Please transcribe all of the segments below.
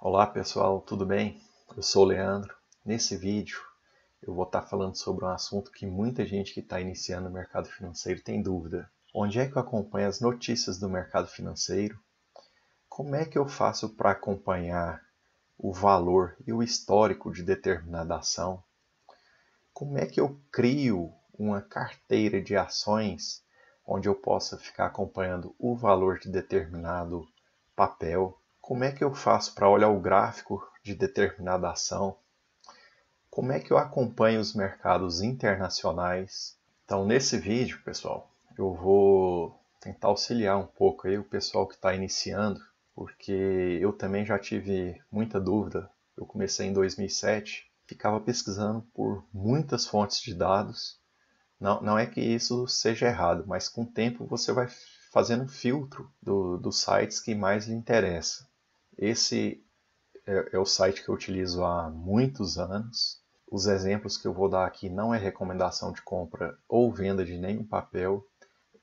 Olá pessoal, tudo bem? Eu sou o Leandro. Nesse vídeo eu vou estar falando sobre um assunto que muita gente que está iniciando no mercado financeiro tem dúvida. Onde é que eu acompanho as notícias do mercado financeiro? Como é que eu faço para acompanhar o valor e o histórico de determinada ação? Como é que eu crio uma carteira de ações onde eu possa ficar acompanhando o valor de determinado papel? Como é que eu faço para olhar o gráfico de determinada ação? Como é que eu acompanho os mercados internacionais? Então, nesse vídeo, pessoal, eu vou tentar auxiliar um pouco aí o pessoal que está iniciando, porque eu também já tive muita dúvida. Eu comecei em 2007, ficava pesquisando por muitas fontes de dados. Não é que isso seja errado, mas com o tempo você vai fazendo um filtro dos sites que mais lhe interessam. Esse é o site que eu utilizo há muitos anos. Os exemplos que eu vou dar aqui não é recomendação de compra ou venda de nenhum papel.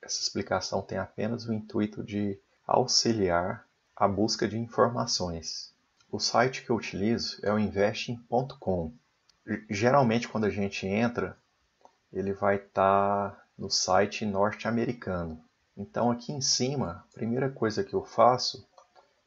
Essa explicação tem apenas o intuito de auxiliar a busca de informações. O site que eu utilizo é o investing.com. Geralmente, quando a gente entra, ele vai estar no site norte-americano. Então, aqui em cima, a primeira coisa que eu faço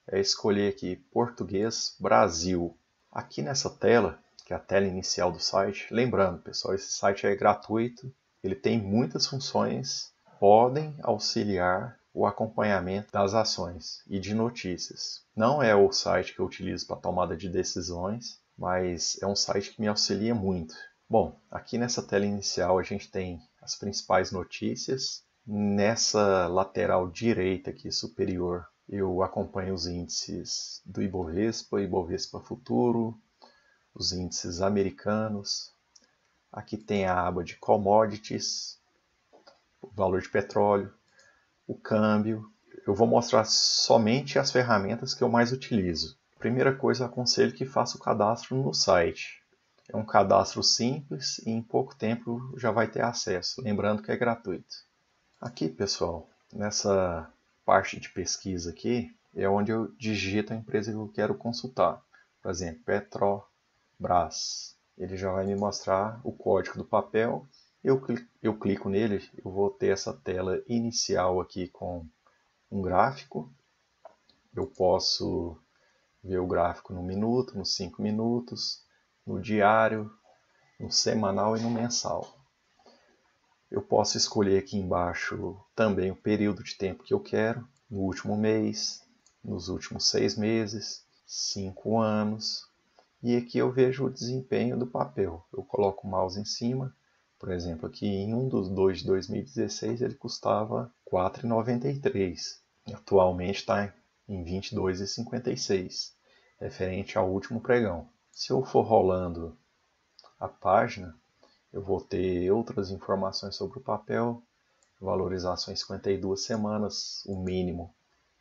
é escolher aqui Português Brasil. Aqui nessa tela, que é a tela inicial do site, lembrando, pessoal, esse site é gratuito, ele tem muitas funções, podem auxiliar o acompanhamento das ações e de notícias. Não é o site que eu utilizo para tomada de decisões, mas é um site que me auxilia muito. Bom, aqui nessa tela inicial a gente tem as principais notícias. Nessa lateral direita aqui superior eu acompanho os índices do Ibovespa, Ibovespa Futuro, os índices americanos. Aqui tem a aba de Commodities, o valor de petróleo, o câmbio. Eu vou mostrar somente as ferramentas que eu mais utilizo. Primeira coisa, eu aconselho que faça o cadastro no site. É um cadastro simples e em pouco tempo já vai ter acesso, lembrando que é gratuito. Aqui, pessoal, nessa parte de pesquisa aqui, é onde eu digito a empresa que eu quero consultar. Por exemplo, Petrobras. Ele já vai me mostrar o código do papel. Eu clico nele, eu vou ter essa tela inicial aqui com um gráfico. Eu posso ver o gráfico no minuto, nos 5 minutos, no diário, no semanal e no mensal. Eu posso escolher aqui embaixo também o período de tempo que eu quero, no último mês, nos últimos 6 meses, 5 anos. E aqui eu vejo o desempenho do papel. Eu coloco o mouse em cima, por exemplo, aqui em 1/2 de 2016 ele custava R$ 4,93. Atualmente está em R$ 22,56, referente ao último pregão. Se eu for rolando a página, eu vou ter outras informações sobre o papel, valorização em 52 semanas, o mínimo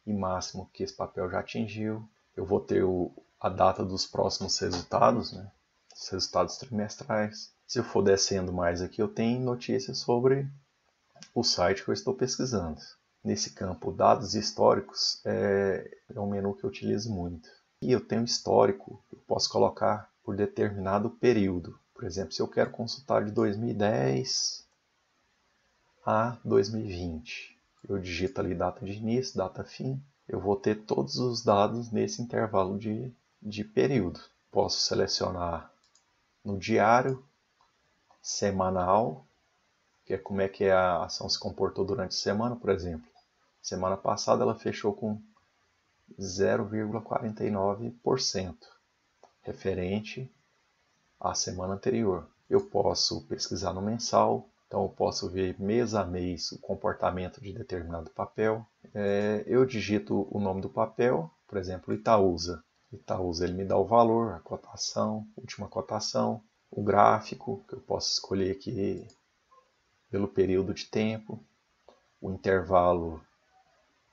e máximo que esse papel já atingiu. Eu vou ter a data dos próximos resultados, né? Os resultados trimestrais. Se eu for descendo mais aqui, eu tenho notícias sobre o site que eu estou pesquisando. Nesse campo, dados históricos é um menu que eu utilizo muito. E eu tenho histórico, eu posso colocar por determinado período. Por exemplo, se eu quero consultar de 2010 a 2020, eu digito ali data de início, data fim, eu vou ter todos os dados nesse intervalo de período. Posso selecionar no diário, semanal, que é como é que a ação se comportou durante a semana, por exemplo. Semana passada ela fechou com 0,49%, referente à semana anterior. Eu posso pesquisar no mensal, então eu posso ver mês a mês o comportamento de determinado papel. Eu digito o nome do papel, por exemplo, Itaúsa. Itaúsa ele me dá o valor, a cotação, última cotação, o gráfico, que eu posso escolher aqui pelo período de tempo, o intervalo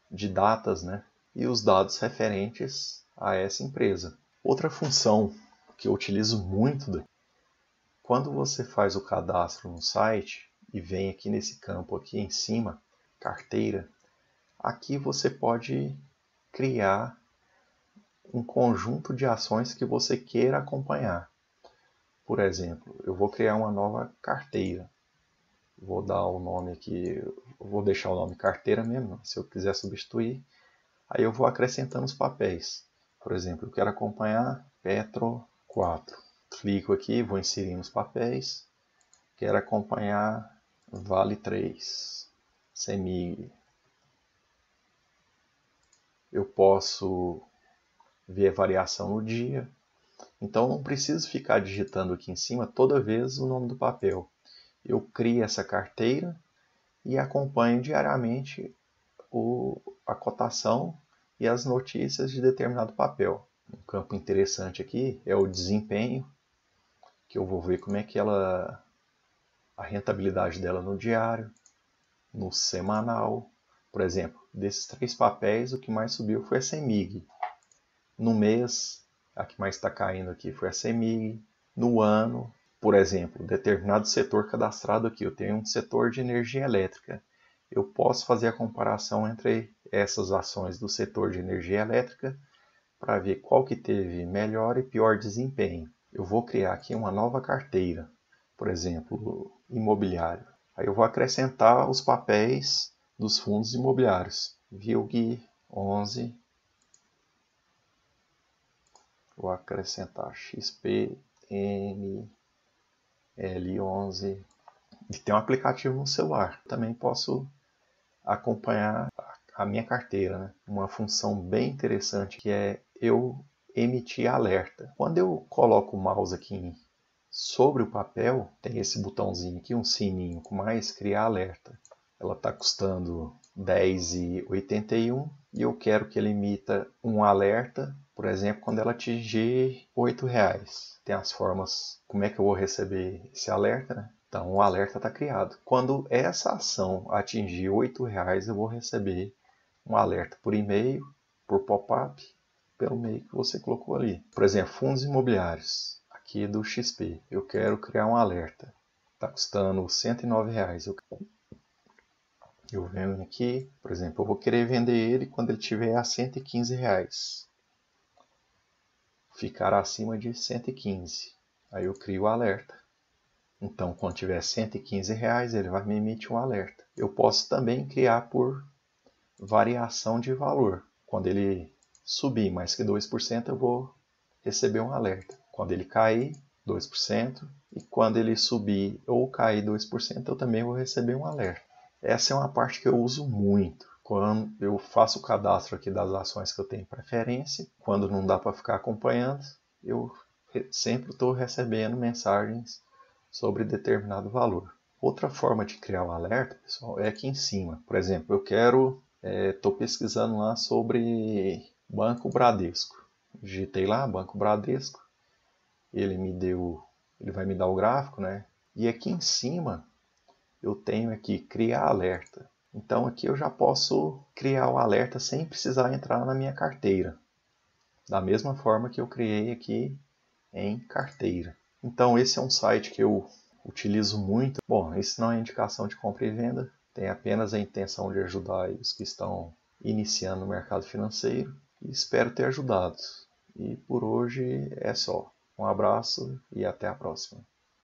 de datas, né? E os dados referentes a essa empresa. Outra função que eu utilizo muito, quando você faz o cadastro no site e vem aqui nesse campo aqui em cima, carteira, aqui você pode criar um conjunto de ações que você queira acompanhar. Por exemplo, eu vou criar uma nova carteira. Vou dar o nome aqui, vou deixar o nome carteira mesmo, se eu quiser substituir. Aí eu vou acrescentando os papéis. Por exemplo, eu quero acompanhar Petro 4. Clico aqui, vou inserir os papéis. Quero acompanhar Vale 3, CEMIG. Eu posso ver a variação no dia. Então não preciso ficar digitando aqui em cima toda vez o nome do papel. Eu crio essa carteira e acompanho diariamente a cotação e as notícias de determinado papel. Um campo interessante aqui é o desempenho, que eu vou ver como é que a rentabilidade dela no diário, no semanal. Por exemplo, desses 3 papéis, o que mais subiu foi a CEMIG. No mês, a que mais está caindo aqui foi a CEMIG. No ano, por exemplo, determinado setor cadastrado aqui, eu tenho um setor de energia elétrica. Eu posso fazer a comparação entre essas ações do setor de energia elétrica para ver qual que teve melhor e pior desempenho. Eu vou criar aqui uma nova carteira, por exemplo, imobiliário. Aí eu vou acrescentar os papéis dos fundos imobiliários. VILG 11. Vou acrescentar XPML11. E tem um aplicativo no celular. Também posso acompanhar a minha carteira, né? Uma função bem interessante que é eu emitir alerta. Quando eu coloco o mouse aqui sobre o papel, tem esse botãozinho aqui, um sininho com mais criar alerta. Ela está custando R$10,81 e eu quero que ele emita um alerta, por exemplo, quando ela atingir R$8. Tem as formas, como é que eu vou receber esse alerta, né? Então o alerta está criado. Quando essa ação atingir R$8, eu vou receber um alerta por e-mail, por pop-up, pelo e-mail que você colocou ali. Por exemplo, fundos imobiliários, aqui do XP. Eu quero criar um alerta. Está custando R$109. Eu venho aqui, por exemplo, eu vou querer vender ele quando ele estiver a R$115. Ficar acima de 115. Aí eu crio o alerta. Então, quando tiver R$115, ele vai me emitir um alerta. Eu posso também criar por variação de valor. Quando ele subir mais que 2%, eu vou receber um alerta. Quando ele cair, 2%. E quando ele subir ou cair 2%, eu também vou receber um alerta. Essa é uma parte que eu uso muito. Quando eu faço o cadastro aqui das ações que eu tenho preferência, quando não dá para ficar acompanhando, eu sempre estou recebendo mensagens sobre determinado valor. Outra forma de criar o alerta, pessoal, é aqui em cima. Por exemplo, eu estou pesquisando lá sobre Banco Bradesco. Digitei lá, Banco Bradesco. Ele vai me dar o gráfico, né? E aqui em cima eu tenho aqui criar alerta. Então aqui eu já posso criar o alerta sem precisar entrar na minha carteira. Da mesma forma que eu criei aqui em carteira. Então esse é um site que eu utilizo muito. Bom, esse não é indicação de compra e venda, tem apenas a intenção de ajudar os que estão iniciando no mercado financeiro e espero ter ajudado. E por hoje é só. Um abraço e até a próxima.